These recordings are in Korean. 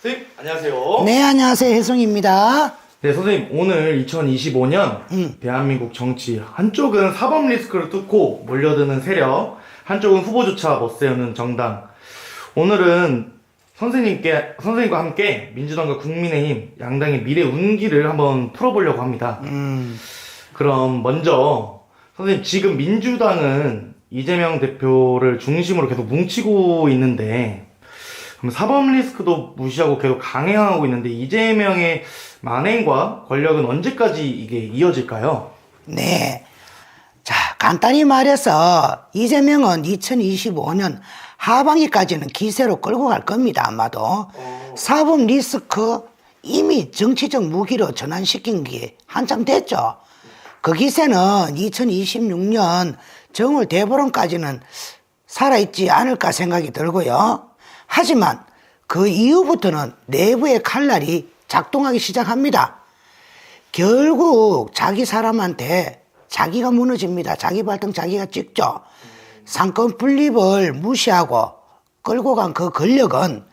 선생님, 안녕하세요. 네, 안녕하세요. 혜성입니다. 네, 선생님, 오늘 2025년 대한민국 정치, 한쪽은 사법 리스크를 뚫고 몰려드는 세력, 한쪽은 후보조차 못세우는 정당. 오늘은 선생님과 함께 민주당과 국민의힘 양당의 미래 운기를 한번 풀어보려고 합니다. 그럼 먼저, 선생님, 지금 민주당은 이재명 대표를 중심으로 계속 뭉치고 있는데, 그럼 사법 리스크도 무시하고 계속 강행하고 있는데 이재명의 만행과 권력은 언제까지 이게 이어질까요? 네. 자, 간단히 말해서 이재명은 2025년 하반기까지는 기세로 끌고 갈 겁니다. 아마도. 사법 리스크 이미 정치적 무기로 전환시킨 게 한참 됐죠. 그 기세는 2026년 정월 대보론까지는 살아있지 않을까 생각이 들고요. 하지만 그 이후부터는 내부의 칼날이 작동하기 시작합니다. 결국 자기 사람한테 자기가 무너집니다. 자기 발등 자기가 찍죠. 상권 분립을 무시하고 끌고 간 그 권력은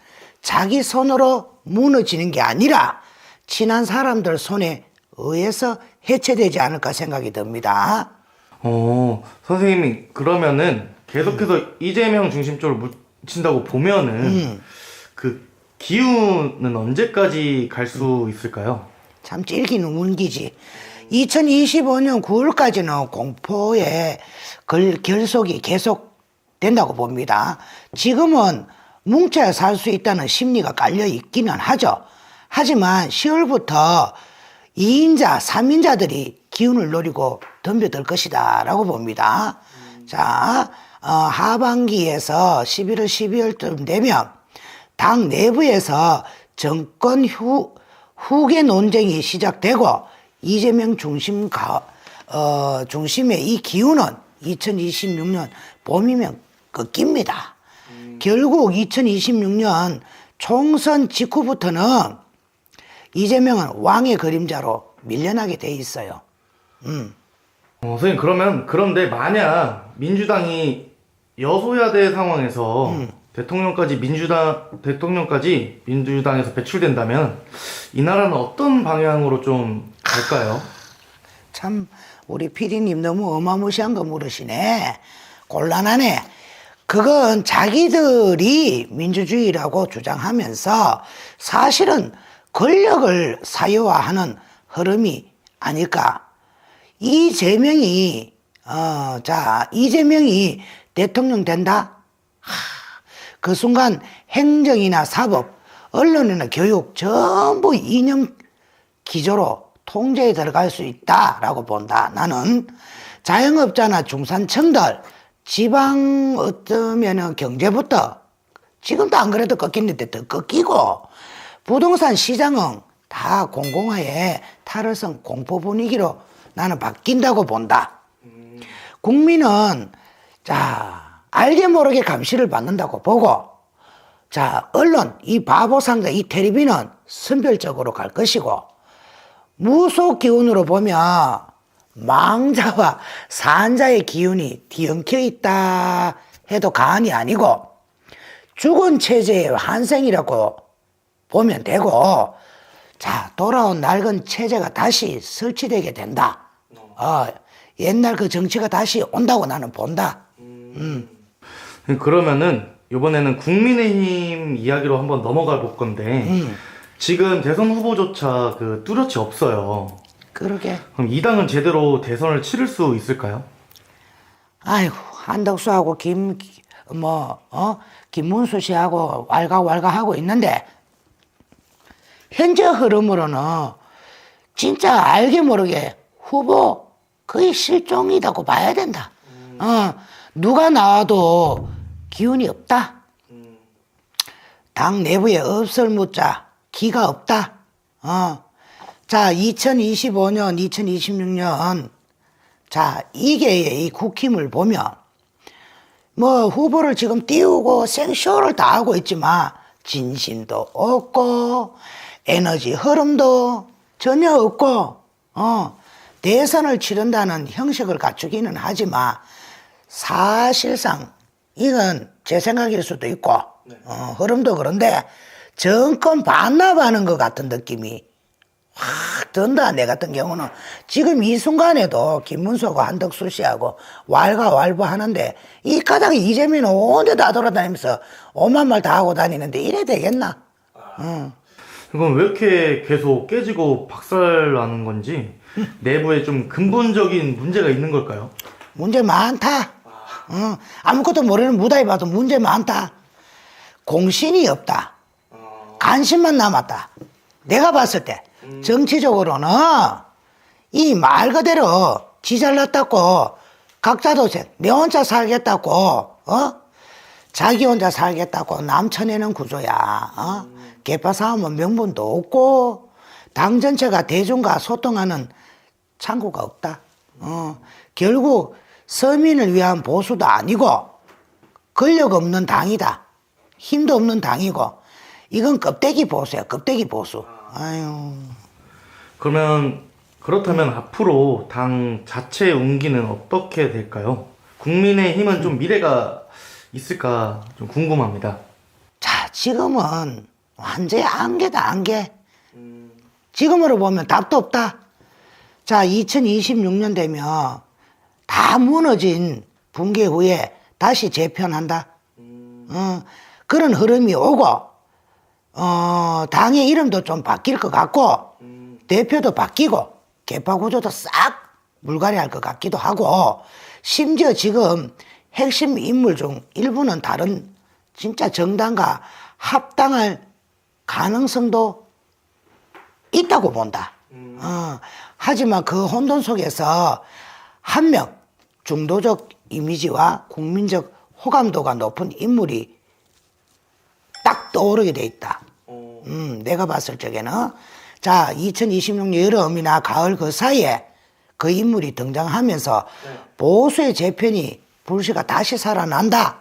자기 손으로 무너지는 게 아니라 친한 사람들 손에 의해서 해체되지 않을까 생각이 듭니다. 선생님이 그러면은 계속해서 이재명 중심적으로 묻힌다고 보면은 그 기후는 언제까지 갈 수 있을까요? 참 찔기는 운기지. 2025년 9월까지는 공포의 결속이 계속 된다고 봅니다. 지금은 뭉쳐야 살 수 있다는 심리가 깔려 있기는 하죠. 하지만 10월부터 2인자, 3인자들이 기운을 노리고 덤벼들 것이다 라고 봅니다. 자, 하반기에서 11월, 12월쯤 되면 당 내부에서 정권 후계 논쟁이 시작되고 이재명 중심의 이 기운은 2026년 봄이면 꺾입니다. 결국 2026년 총선 직후부터는 이재명은 왕의 그림자로 밀려나게 돼 있어요. 선생님 그런데 만약 민주당이 여소야대 상황에서 대통령까지 민주당에서 배출된다면 이 나라는 어떤 방향으로 좀 갈까요? 참 우리 PD님 너무 어마무시한 거 물으시네. 곤란하네. 그건 자기들이 민주주의라고 주장하면서 사실은 권력을 사유화하는 흐름이 아닐까. 이재명이 대통령 된다? 그 순간 행정이나 사법, 언론이나 교육 전부 이념 기조로 통제에 들어갈 수 있다라고 본다. 나는 자영업자나 중산층들, 지방 어쩌면은 경제부터 지금도 안 그래도 꺾이는데 더 꺾이고 부동산 시장은 다 공공화에 탈을성 공포 분위기로 나는 바뀐다고 본다. 국민은 알게 모르게 감시를 받는다고 보고 언론, 이 바보상자, 이 텔레비는 선별적으로 갈 것이고 무속 기운으로 보면 망자와 산자의 기운이 뒤엉켜 있다 해도 과언이 아니고 죽은 체제의 환생이라고 보면 되고 돌아온 낡은 체제가 다시 설치되게 된다. 옛날 그 정치가 다시 온다고 나는 본다. 그러면은 이번에는 국민의힘 이야기로 한번 넘어가 볼 건데 지금 대선 후보조차 뚜렷이 없어요. 그러게. 그럼 이 당은 제대로 대선을 치를 수 있을까요? 아이고, 한덕수하고 김문수 씨하고 왈가왈가하고 있는데 현재 흐름으로는 진짜 알게 모르게 후보 거의 실종이라고 봐야 된다. 누가 나와도 기운이 없다. 당 내부에 없을 묻자 기가 없다. 2025년, 2026년 이게 이 국힘을 보면 후보를 지금 띄우고 생쇼를 다 하고 있지만 진심도 없고 에너지 흐름도 전혀 없고 대선을 치른다는 형식을 갖추기는 하지만 사실상 이건 제 생각일 수도 있고 흐름도 그런데 정권 반납하는 것 같은 느낌이 확 든다. 내 같은 경우는 지금 이 순간에도 김문수하고 한덕수 씨하고 왈가왈부 하는데 이 가닥이 이재명은 온데 다 돌아다니면서 오만 말 다 하고 다니는데 이래 되겠나? 그럼 왜 이렇게 계속 깨지고 박살나는 건지 내부에 좀 근본적인 문제가 있는 걸까요? 문제 많다. 아무것도 모르는 무다히 봐도 문제 많다. 공신이 없다. 관심만 남았다. 내가 봤을 때 정치적으로는 이 말 그대로 지 잘났다고 각자도 내 혼자 살겠다고 자기 혼자 살겠다고 남쳐내는 구조야. 개파 싸움은 명분도 없고 당 전체가 대중과 소통하는 창구가 없다. 결국 서민을 위한 보수도 아니고 권력 없는 당이다. 힘도 없는 당이고 이건 껍데기 보수야. 껍데기 보수. 아유. 그렇다면 앞으로 당 자체의 운기는 어떻게 될까요? 국민의힘은 좀 미래가 있을까 좀 궁금합니다. 자, 지금은 완전히 안개다, 안개. 지금으로 보면 답도 없다. 자, 2026년 되면 다 무너진 붕괴 후에 다시 재편한다. 그런 흐름이 오고, 당의 이름도 좀 바뀔 것 같고, 대표도 바뀌고, 개파 구조도 싹 물갈이 할 것 같기도 하고, 심지어 지금 핵심 인물 중 일부는 다른 진짜 정당과 합당할 가능성도 있다고 본다. 하지만 그 혼돈 속에서 한 명 중도적 이미지와 국민적 호감도가 높은 인물이 딱 떠오르게 돼 있다. 내가 봤을 적에는 자 2026년 여름이나 가을 그 사이에 그 인물이 등장하면서 보수의 재편이 불씨가 다시 살아난다.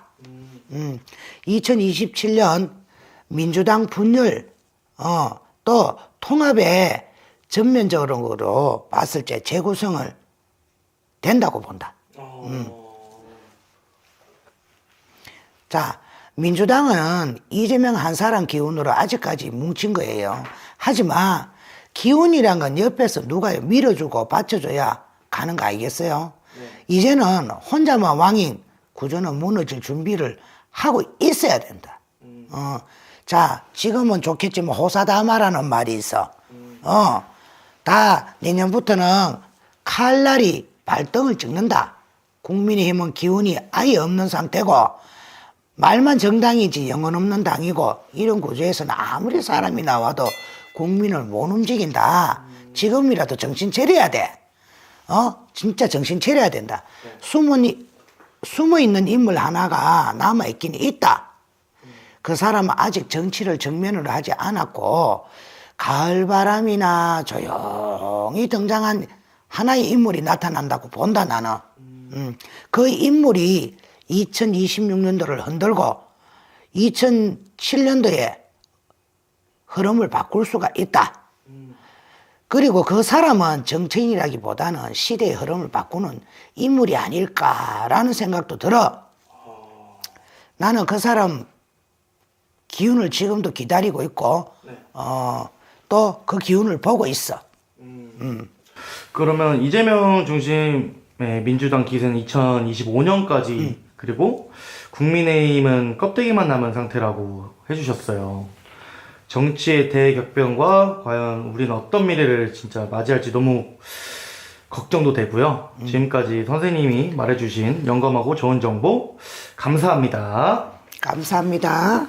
2027년 민주당 분열 또 통합에 전면적으로 봤을 때 재구성을 된다고 본다. 자, 민주당은 이재명 한 사람 기운으로 아직까지 뭉친 거예요. 하지만 기운이란 건 옆에서 누가 밀어주고 받쳐줘야 가는 거 아니겠어요? 이제는 혼자만 왕인 구조는 무너질 준비를 하고 있어야 된다. 자, 지금은 좋겠지만 호사다마라는 말이 있어. 다 내년부터는 칼날이 발등을 찍는다. 국민의힘은 기운이 아예 없는 상태고 말만 정당이지 영혼 없는 당이고 이런 구조에서는 아무리 사람이 나와도 국민을 못 움직인다. 지금이라도 정신 차려야 돼. 진짜 정신 차려야 된다. 숨어 있는 인물 하나가 남아있긴 있다. 그 사람은 아직 정치를 정면으로 하지 않았고 가을바람이나 조용히 등장한 하나의 인물이 나타난다고 본다 나는. 그 인물이 2026년도를 흔들고 2007년도에 흐름을 바꿀 수가 있다. 그리고 그 사람은 정치인이라기보다는 시대의 흐름을 바꾸는 인물이 아닐까라는 생각도 들어. 나는 그 사람 기운을 지금도 기다리고 있고 또 그 기운을 보고 있어. 그러면 이재명 중심의 민주당 기세는 2025년까지 그리고 국민의힘은 껍데기만 남은 상태라고 해주셨어요. 정치의 대격변과 과연 우리는 어떤 미래를 진짜 맞이할지 너무 걱정도 되고요. 지금까지 선생님이 말해주신 영감하고 좋은 정보 감사합니다. 감사합니다.